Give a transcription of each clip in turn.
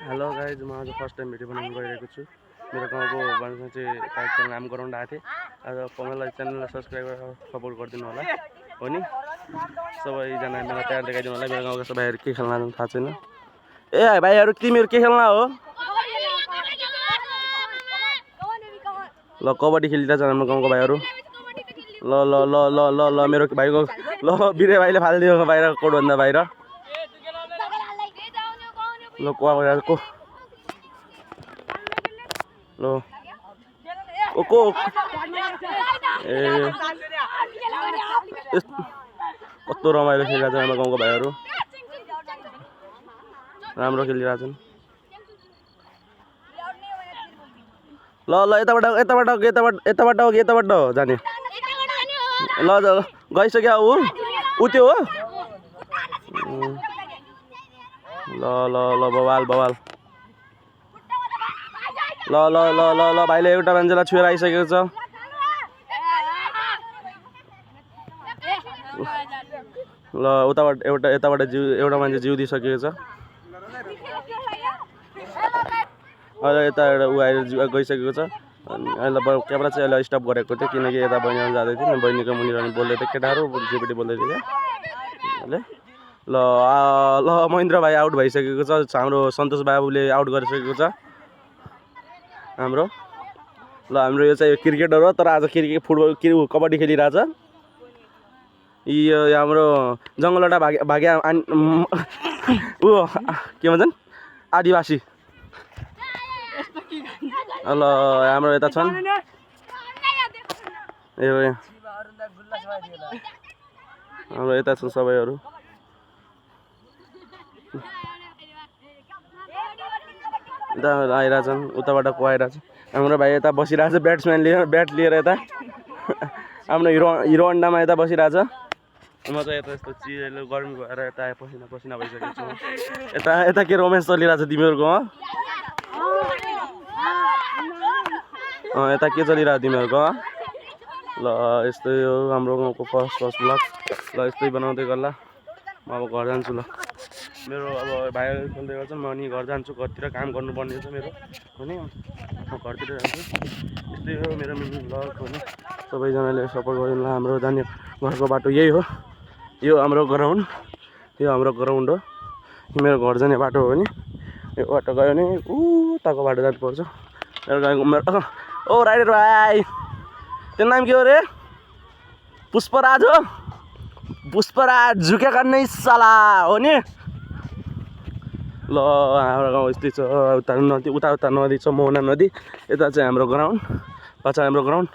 Hello guys, म आज first time video बनाउनु गइरहेको छु। मेरो गाउँको भनेको चाहिँ कार्यक्रम नाम गराउन आएको थिएँ। आज मलाई च्यानललाई सब्सक्राइब गरेर सपोर्ट गरिदिनु होला, हो नि। सबैजना मलाई प्यार देखाइदिनु होला। मेरो गाउँको सबैहरू के खेल्न थाहा छैन। ए भाइहरू, तिमीहरू के खेल्न हो? ल कबड्डी खेलिरहेछ हाम्रो गाउँको भाइहरू। ल ल ल ल ल ल मेरो भाइको ल बिरे भाइले फालिदियो बाहिर, कोर्टभन्दा बाहिर। ल को ल को ए कस्तो रमाइलो खेलिरहेछ हाम्रो गाउँको भाइहरू, राम्रो खेलिरहेछन्। ल ल यताबाट यताबाट यताबाट यताबाट जाने। ल गइसक्यो ऊ त्यो हो। ल ल ल बवाल बवाल। ल ल ल ल ल भाइले एउटा मान्छेलाई छुएर आइसकेको छ। ल उताबाट यताबाट एउटा मान्छे जिउ दिइसकेको छ। अहिले यता एउटा ऊ आएर गइसकेको छ। अहिले क्यामेरा चाहिँ अहिले स्टप गरेको थियो किनकि यता बहिनी जाँदै थियो। बहिनीको मुनि बोल्दै थियो केटाहरू, जेपीटी बोल्दै थियो क्या। ल ल महेन्द्र भाइ आउट भइसकेको छ। हाम्रो सन्तोष बाबुले आउट गरिसकेको छ हाम्रो। ल हाम्रो यो चाहिँ क्रिकेटर हो, तर आज फुटबल कबड्डी खेलिरहेछ। यो हाम्रो जङ्गलबाट भाग्या ऊ के भन्छन् आदिवासी। ल हाम्रो यता छन् हाम्रो यता छन् सबैहरू। यता आइरहेछन्, उताबाट को आइरहेछ। हाम्रो भाइ यता बसिरहेछ ब्याट्सम्यान लिएर, ब्याट लिएर यता। आफ्नो हिरो अन्डामा यता बसिरहेछ। म चाहिँ यता यस्तो चिजले गर्मी भएर यता पसिना पसिना भइसकेको छु। यता यता के रोमेन्स चलिरहेछ तिमीहरूको? यता के चलिरहेको तिमीहरूको? ल यस्तै हो हाम्रो गाउँको फर्स्ट ब्लग। ल यस्तै बनाउँदै गर्ला। म अब घर जान्छु। ल मेरो अब भाइहरू खेल्दै गर्छ, म अनि घर जान्छु। घरतिर काम गर्नुपर्ने छ मेरो, हो नि। म घरतिर जान्छु। यस्तै हो मेरो मिनी ब्लग, हो नि। सबैजनाले सपोर्ट गरिदिनु। हाम्रो जाने घरको बाटो यही हो। यो हाम्रो ग्राउन्ड, यो हाम्रो ग्राउन्ड हो। मेरो घर जाने बाटो हो नि। यो बाटो गयो भने उताको बाटो जानुपर्छ। मेरो ओ राइडर भाइ, त्यो नाम के हो रे? पुष्पराज हो। पुष्पराज झुकेका नै साला, हो नि। ल हाम्रो गाउँ यस्तै छ। उता नदी, उता नदी छ, मोहना नदी। यता चाहिँ हाम्रो ग्राउन्ड, पछा हाम्रो ग्राउन्ड।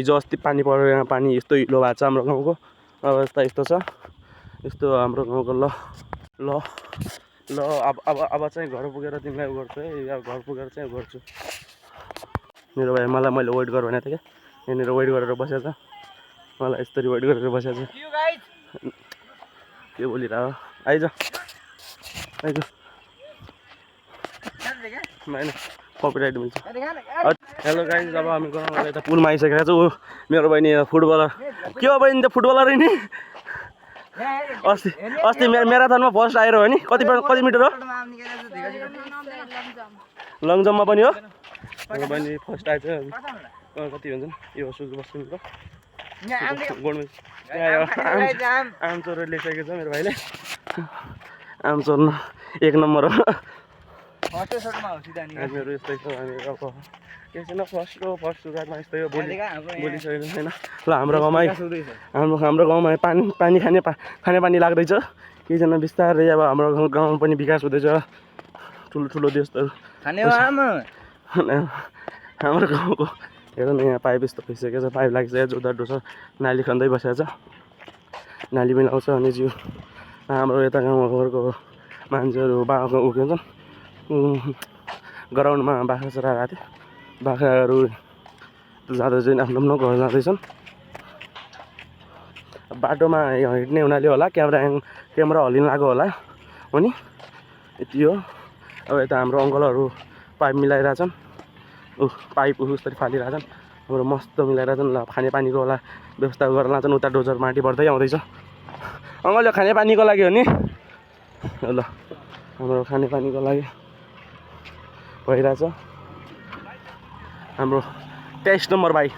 हिजो अस्ति पानी परेर यहाँ पानी यस्तो हिलो भएको छ हाम्रो गाउँको अवस्था यस्तो छ। यस्तो हाम्रो गाउँको। ल ल ल अब चाहिँ घर पुगेर तिमीलाई उ गर्छु है। घर पुगेर चाहिँ गर्छु। मेरो भाइ मलाई मैले वेट गर भनेको थिएँ क्या। यहाँनिर वेट गरेर बसेको छ, मलाई यस्तरी वेट गरेर बसेको छ। के बोलिरह आइज आइज होइन कपिराइट मिल्छ। हेलो गाइज, अब हामी गराउँ यता पुलमा आइसकेको छु। मेरो बहिनी फुटबलर के हो बहिनी? त फुटबलर नि। अस्ति म्याराथनमा फर्स्ट आएर हो नि। कति मिटर हो? लङ जम्पमा पनि हो। मेरो बहिनी फर्स्ट आएछ। कति भन्छन् यो सुजु बस्नुको आम चोरेर ल्याइसकेको छ मेरो भाइले। आम चोर्नु 1 नम्बर हो। हामीहरू यस्तै छ। हामी अब के छैन, फर्स्ट सुरुवातमा यस्तै हो। बोलिसकेको छैन। ल हाम्रो गाउँमा खाने पानी लाग्दैछ। के छैन, बिस्तारै अब हाम्रो गाउँ पनि विकास हुँदैछ। ठुलो देशहरू हाम्रो गाउँको हेर न, यहाँ पाइप यस्तो भइसकेको छ। पाइप लागिसकेको छ, उता डोसर नाली खन्दै बसेको छ। नाली पनि आउँछ अनि जिउ हाम्रो यता गाउँघरको मान्छेहरू बाख्राको के भन्छ ग्राउन्डमा बाख्रा चराएर आएको थियो। बाख्राहरू जाँदा चाहिँ आफ्नो घर जाँदैछन्। बाटोमा हिँड्ने हुनाले होला क्यामेरा हल्लिन लाग्यो होला, हो नि। यति हो। अब यता हाम्रो अङ्कलहरू पाइप मिलाइरहेछन्। पाइप उस्तरी फालिरहेछन्। हाम्रो मस्त मिलाइरहेछन्। ल खानेपानीको होला व्यवस्था गरेर लान्छन्। उता डोजर माटी बढ्दै आउँदैछ। अङ्कल यो खानेपानीको लागि हो नि। ल हाम्रो खानेपानीको लागि भइरहेछ। हाम्रो 23 नम्बर भाइ,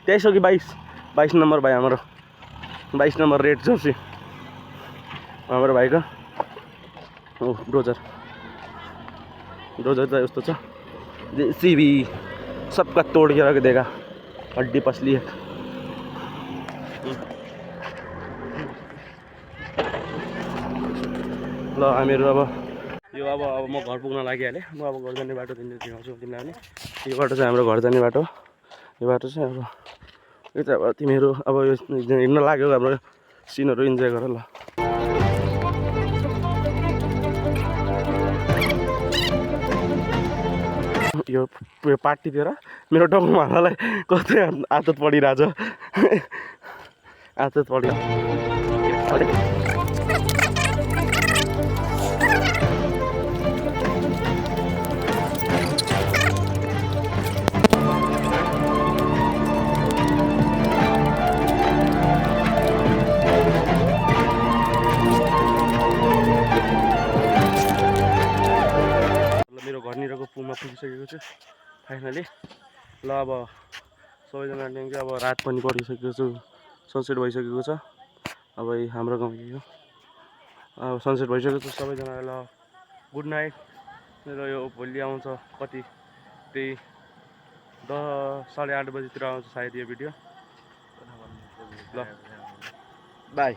23 हो कि 22 नम्बर भाइ, हाम्रो 22 नम्बर रेड जर्सी हाम्रो भाइको। हो डोजर त यस्तो छ, जेसीबी सबका तोड के रख देगा, हड्डी पसली है। ल हामीहरू अब यो अब म घर पुग्न लागिहालेँ। म अब घर जाने बाटो देखाउँछु तिमीलाई पनि। यो बाटो चाहिँ हाम्रो घर जाने बाटो। यो बाटो चाहिँ अब यो चाहिँ अब तिमीहरू अब यो हिँड्न लाग्यो हाम्रो सिनहरू इन्जोय गर ल। यो पार्टीतिर मेरो टाउकोमा हाल्नलाई कतै आदत पडिरहेछ। आदत पऱ्यो। मेरो घरनिरको पुलमा पुगिसकेको छु फाइनली। ल अब सबैजना ल्याङ्गे, अब रात पनि परिसकेको छु, सनसेट भइसकेको छ। अब हाम्रो गाउँ यो अब सनसेट भइसकेको छ सबैजनालाई। ल गुड नाइट। मेरो यो भोलि आउँछ कति, त्यही 10 साढे 8 बजीतिर आउँछ सायद यो भिडियो। ल बाई।